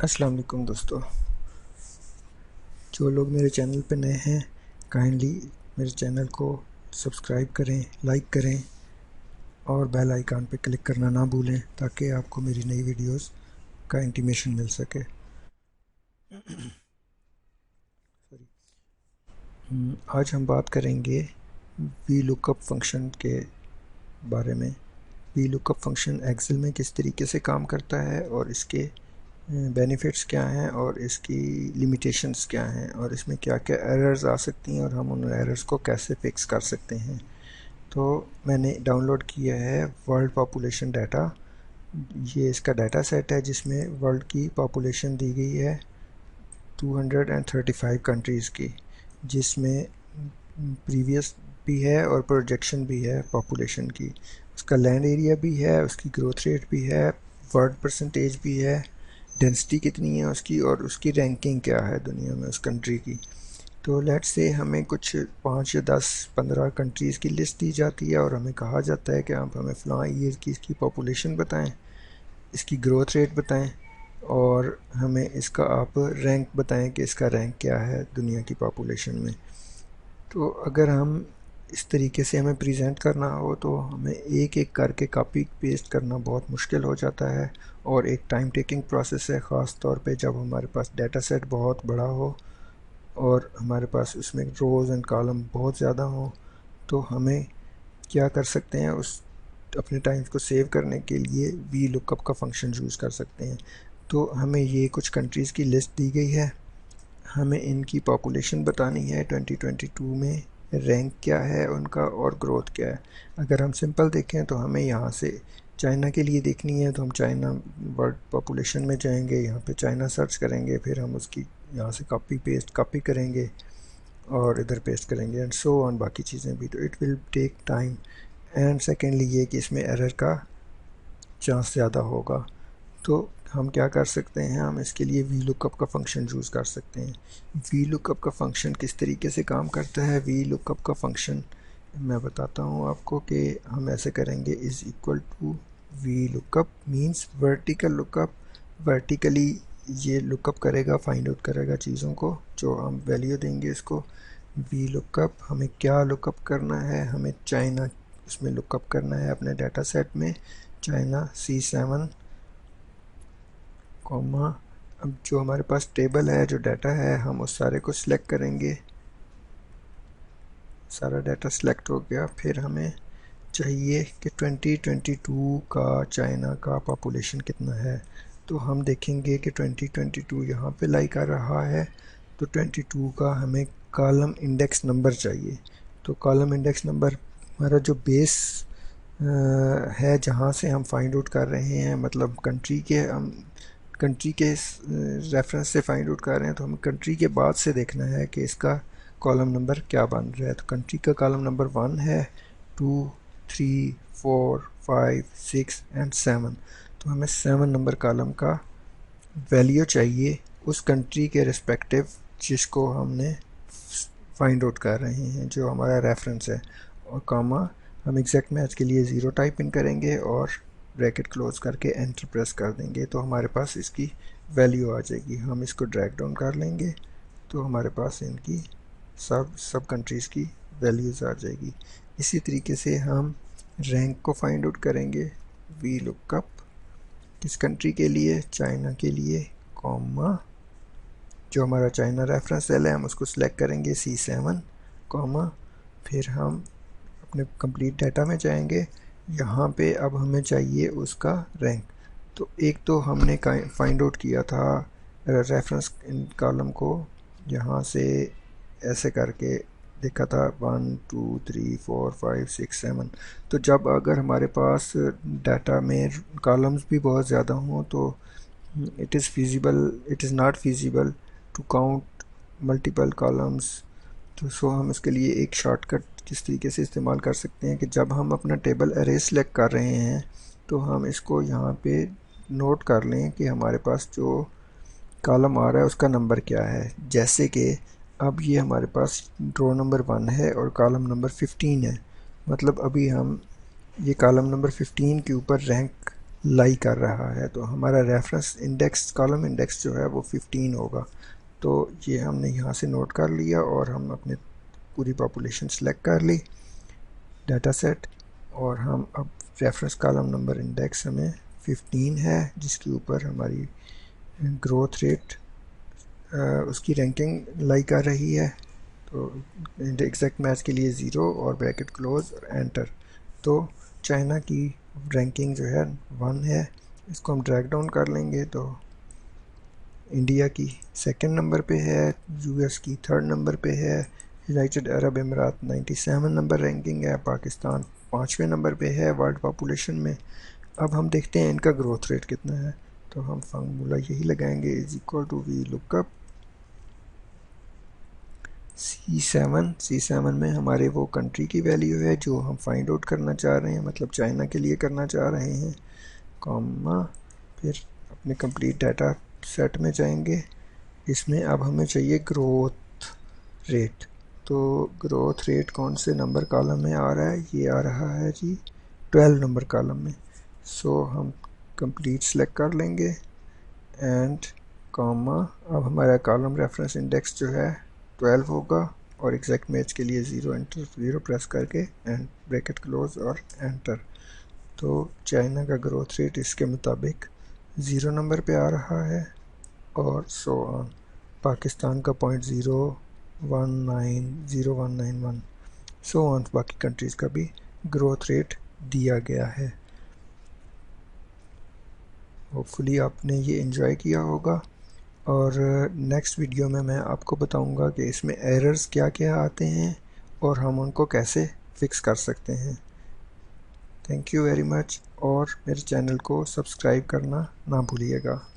अस्सलाम वालेकुम दोस्तों। जो लोग मेरे चैनल पे नए हैं काइंडली मेरे चैनल को सब्सक्राइब करें, लाइक करें और बेल आइकन पे क्लिक करना ना भूलें ताकि आपको मेरी नई वीडियोस का इंटीमेशन मिल सके। आज हम बात करेंगे वी लुकअप फंक्शन के बारे में। वी लुकअप फंक्शन एक्सेल में किस तरीके से काम करता है और इसके बेनिफिट्स क्या हैं और इसकी लिमिटेशंस क्या हैं और इसमें क्या क्या एरर्स आ सकती हैं और हम उन एरर्स को कैसे फिक्स कर सकते हैं। तो मैंने डाउनलोड किया है वर्ल्ड पॉपुलेशन डाटा। ये इसका डाटा सेट है जिसमें वर्ल्ड की पॉपुलेशन दी गई है 235 कंट्रीज़ की, जिसमें प्रीवियस भी है और प्रोजेक्शन भी है पॉपुलेशन की। उसका लैंड एरिया भी है, उसकी ग्रोथ रेट भी है, वर्ड परसेंटेज भी है, डेंसिटी कितनी है उसकी और उसकी रैंकिंग क्या है दुनिया में उस कंट्री की। तो लेट्स से हमें कुछ 5 या 10-15 कंट्रीज़ की लिस्ट दी जाती है और हमें कहा जाता है कि आप हमें फ़लाँ ईयर की इसकी पॉपुलेशन बताएं, इसकी ग्रोथ रेट बताएं और हमें इसका आप रैंक बताएं कि इसका रैंक क्या है दुनिया की पॉपुलेशन में। तो अगर हम इस तरीके से हमें प्रेजेंट करना हो तो हमें एक एक करके कॉपी पेस्ट करना बहुत मुश्किल हो जाता है और एक टाइम टेकिंग प्रोसेस है, ख़ास तौर पे जब हमारे पास डाटा सेट बहुत बड़ा हो और हमारे पास उसमें रोज़ एंड कॉलम बहुत ज़्यादा हो। तो हमें क्या कर सकते हैं, उस अपने टाइम को सेव करने के लिए वी लुकअप का फंक्शन यूज़ कर सकते हैं। तो हमें ये कुछ कंट्रीज़ की लिस्ट दी गई है, हमें इनकी पॉपुलेशन बतानी है 2022 में, रैंक क्या है उनका और ग्रोथ क्या है। अगर हम सिंपल देखें तो हमें यहाँ से चाइना के लिए देखनी है तो हम चाइना वर्ल्ड पॉपुलेशन में जाएंगे, यहाँ पे चाइना सर्च करेंगे, फिर हम उसकी यहाँ से कॉपी करेंगे और इधर पेस्ट करेंगे एंड सो ऑन बाकी चीज़ें भी। तो it will take time and secondly ये कि इसमें एरर का चांस ज़्यादा होगा। तो हम क्या कर सकते हैं, हम इसके लिए वी लुकअप का फंक्शन यूज़ कर सकते हैं। वी लुकअप का फंक्शन किस तरीके से काम करता है, वी लुकअप का फंक्शन मैं बताता हूँ आपको कि हम ऐसे करेंगे is equal to V lookup means vertical lookup. Vertically ये लुकअप करेगा, फाइंड आउट करेगा चीज़ों को जो हम वैल्यू देंगे इसको। वी लुकअप हमें क्या लुकअप करना है, हमें चाइना उसमें लुकअप करना है अपने डाटा सेट में, चाइना C7 कॉमा। अब जो हमारे पास टेबल है, जो डाटा है, हम उस सारे को सिलेक्ट करेंगे। सारा डाटा सिलेक्ट हो गया। फिर हमें चाहिए कि 2022 का चाइना का पॉपुलेशन कितना है। तो हम देखेंगे कि 2022 यहाँ पे लाई कर रहा है, तो 22 का हमें कॉलम इंडेक्स नंबर चाहिए। तो कॉलम इंडेक्स नंबर हमारा जो बेस है जहाँ से हम फाइंड आउट कर रहे हैं, मतलब कंट्री के रेफरेंस से फाइंड आउट कर रहे हैं, तो हमें कंट्री के बाद से देखना है कि इसका कॉलम नंबर क्या बन रहा है। तो कंट्री का कॉलम नंबर 1 है, 2, 3, 4, 5, 6 एंड 7। तो हमें 7 नंबर कॉलम का वैल्यू चाहिए उस कंट्री के रिस्पेक्टिव जिसको हमने फाइंड आउट कर रहे हैं, जो हमारा रेफरेंस है। और कॉमा हम एग्जैक्ट मैच के लिए 0 टाइप इन करेंगे और ब्रैकेट क्लोज करके एंटर प्रेस कर देंगे, तो हमारे पास इसकी वैल्यू आ जाएगी। हम इसको ड्रैग डाउन कर लेंगे तो हमारे पास इनकी सब कंट्रीज़ की वैल्यूज़ आ जाएगी। इसी तरीके से हम रैंक को फाइंड आउट करेंगे। वी लुकअप किस कंट्री के लिए, चाइना के लिए, कॉमा जो हमारा चाइना रेफरेंस सेल है हम उसको सिलेक्ट करेंगे C7 कॉमा। फिर हम अपने कंप्लीट डाटा में जाएंगे, यहाँ पे अब हमें चाहिए उसका रैंक। तो एक तो हमने फाइंड आउट किया था रेफरेंस इन कॉलम को, यहाँ से ऐसे करके देखा था 1 2 3 4 5 6 7। तो जब अगर हमारे पास डाटा में कॉलम्स भी बहुत ज़्यादा हों तो it is not feasible to count multiple columns. तो सो हम इसके लिए एक शॉर्टकट किस तरीके से इस्तेमाल कर सकते हैं कि जब हम अपना टेबल अरे सेलेक्ट कर रहे हैं तो हम इसको यहाँ पे नोट कर लें कि हमारे पास जो कॉलम आ रहा है उसका नंबर क्या है। जैसे कि अब ये हमारे पास रो नंबर 1 है और कॉलम नंबर 15 है, मतलब अभी हम ये कॉलम नंबर 15 के ऊपर रैंक लाई कर रहा है। तो हमारा रेफरेंस इंडेक्स, कॉलम इंडेक्स जो है वो 15 होगा। तो ये हमने यहाँ से नोट कर लिया और हम अपने पूरी पॉपुलेशन सेलेक्ट कर ली डाटा सेट, और हम अब रेफरेंस कॉलम नंबर इंडेक्स हमें 15 है, जिसके ऊपर हमारी ग्रोथ रेट उसकी रैंकिंग लाई कर रही है। तो एग्जैक्ट मैच के लिए 0 और ब्रैकेट क्लोज और एंटर। तो चाइना की रैंकिंग जो है 1 है। इसको हम ड्रैग डाउन कर लेंगे तो इंडिया की सेकंड नंबर पे है, यूएस की थर्ड नंबर पे है, यूनाइटेड अरब अमीरात 97 नंबर रैंकिंग है, पाकिस्तान 5वें नंबर पे है वर्ल्ड पॉपुलेशन में। अब हम देखते हैं इनका ग्रोथ रेट कितना है। तो हम फार्मूला यही लगाएंगे, is equal to V lookup C7 में हमारे वो कंट्री की वैल्यू है जो हम फाइंड आउट करना चाह रहे हैं, मतलब चाइना के लिए करना चाह रहे हैं, कॉमा, फिर अपने कंप्लीट डाटा सेट में जाएंगे। इसमें अब हमें चाहिए ग्रोथ रेट। तो ग्रोथ रेट कौन से नंबर कॉलम में आ रहा है? ये आ रहा है जी 12 नंबर कॉलम में। सो हम कंप्लीट सेलेक्ट कर लेंगे एंड कॉमा। अब हमारा कॉलम रेफरेंस इंडेक्स जो है 12 होगा और एग्जैक्ट मैच के लिए 0 एंटर 0 प्रेस करके एंड ब्रैकेट क्लोज और एंटर। तो चाइना का ग्रोथ रेट इसके मुताबिक 0 नंबर पे आ रहा है और सो ऑन। पाकिस्तान का 0.019091 सो ऑन बाकी कंट्रीज़ का भी ग्रोथ रेट दिया गया है। होपफुली आपने ये एंजॉय किया होगा और नेक्स्ट वीडियो में मैं आपको बताऊंगा कि इसमें एरर्स क्या क्या आते हैं और हम उनको कैसे फिक्स कर सकते हैं। थैंक यू वेरी मच और मेरे चैनल को सब्सक्राइब करना ना भूलिएगा।